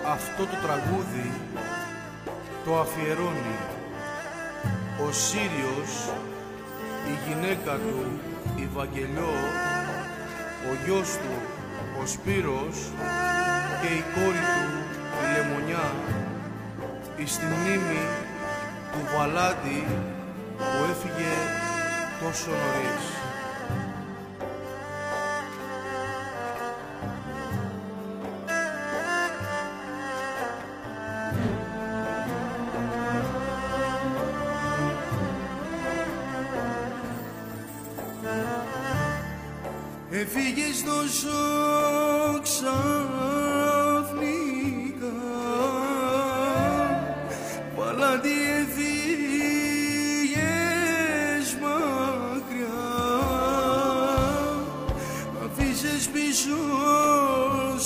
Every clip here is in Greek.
αυτό το τραγούδι το αφιερώνει ο Σύριος, η γυναίκα του η Βαγγελιό, ο γιος του ο Σπύρος και η κόρη του η Λεμονιά, εις τη μνήμη του Βαλάντη που έφυγε τόσο νωρίς. Έφυγες τόσο ξαφνικά, Βαλάντη, έφυγες μακριά, αφήσες πίσω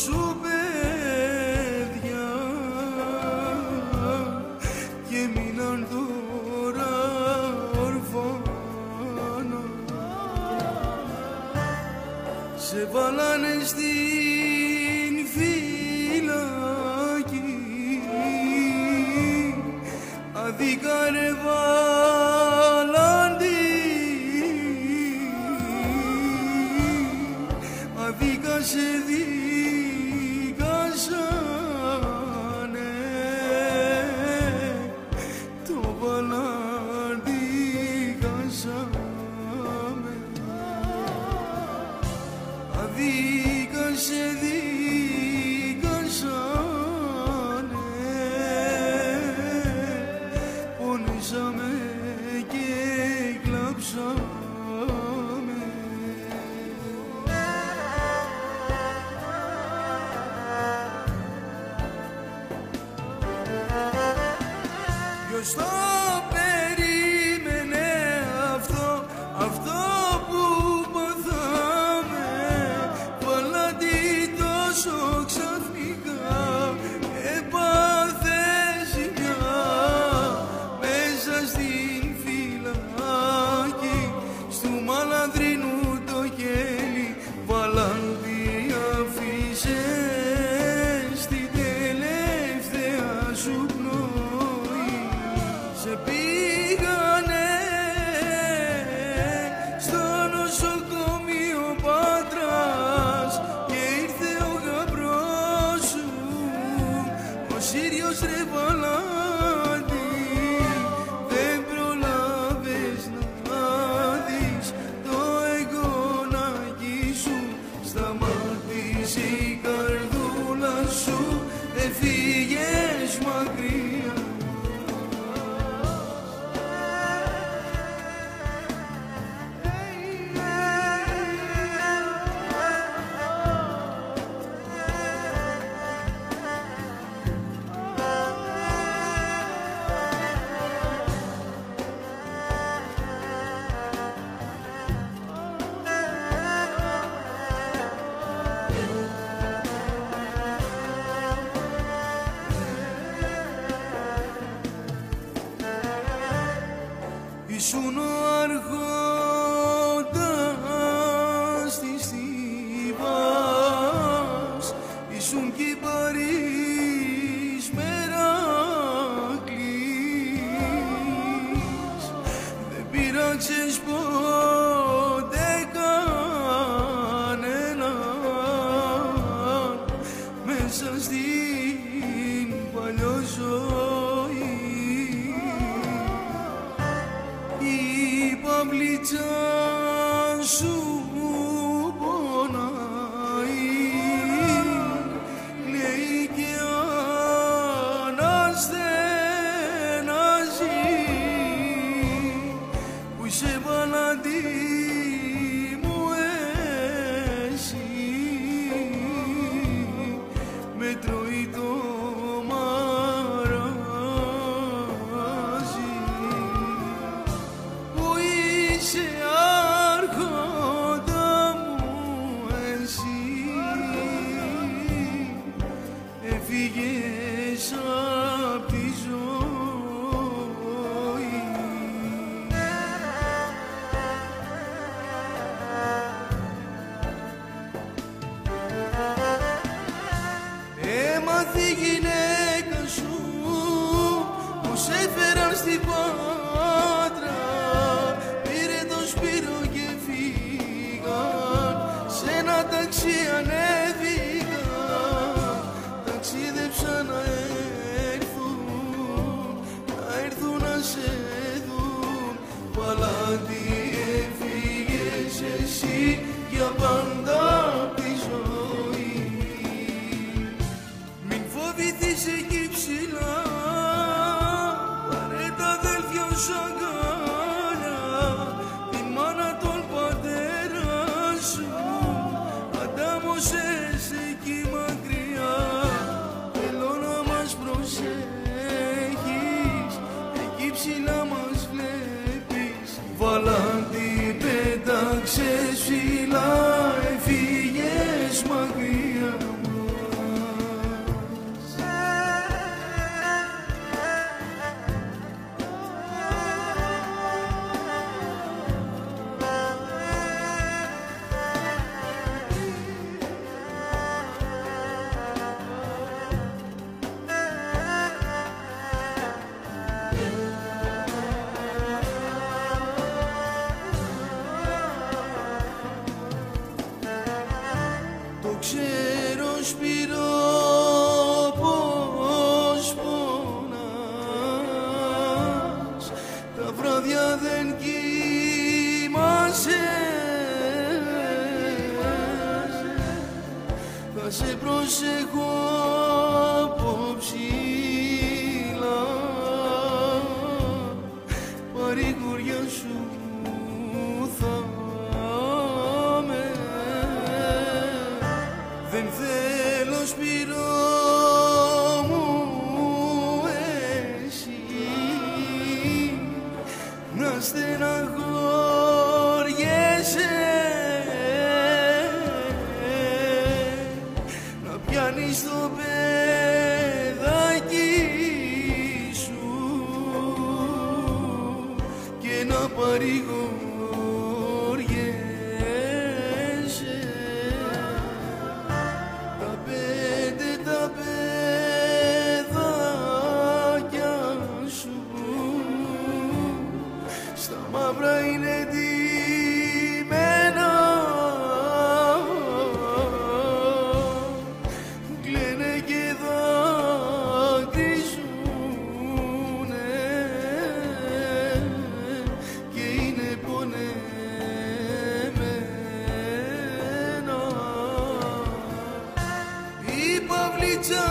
σου παιδιά και μείναν τώρα ορφάνα. Σε βάλανε στην φυλακή, αδίκα ρε Βαλάντη, αδίκα σε δικάσανε, το Βαλάντη δικάσαμε. Αδίκα σε δικάσανε, πονήσαμε και κλάψαμε. Ποιος το περίμενε αυτό που παθάμε, Βαλάντη, τόσο ξαφνικά έπαθε ζημιά μέσα στην φυλακή, στου Μαλανδρίνου το κέλι. Βαλάντη, αφήσες την τελευταία σου πνοή, σε πήγανε στο νοσοκομείο Πάτρας και ήρθε ο γαμπρός σου, ο Σύριος ρε Βαλάντη. Δεν προλάβες να δεις το εγγονάκι σου, σταμάτησε η καρδούλα σου, έφυγες μακριά. Ήσουν ο αρχόντας της Θήβας, ήσουν κι Παρίς Μερακλής. Δεν πείραξες ποτέ κανέναν μέσα στην παλιόζωη. Η παυλίτσα σου πονάει, λέει και αναστενάζει, που είσαι Βαλάντη μου εσύ, με τρώει το μαράζι. Που είσαι άρχοντα μου εσύ, έφυγες απ' τη ζωή. Έμαθη γυναίκα ξέρω Σπύρο πως πονάς, τα βράδια δεν κοιμάσαι, θα σε προσέχω από ψηλά, παρηγοριά σου θα με. Δεν θέλω Σπύρο μου εσύ να στεναχωριέσαι, να πιάνεις το παιδάκι σου και να παρηγοριέσαι. Τα πέντε τα παιδάκια σου στα μαύρα είναι ντυμένα, κλαίνε και δακρύζουνε και είναι πονεμένα. Η Παυλίτσα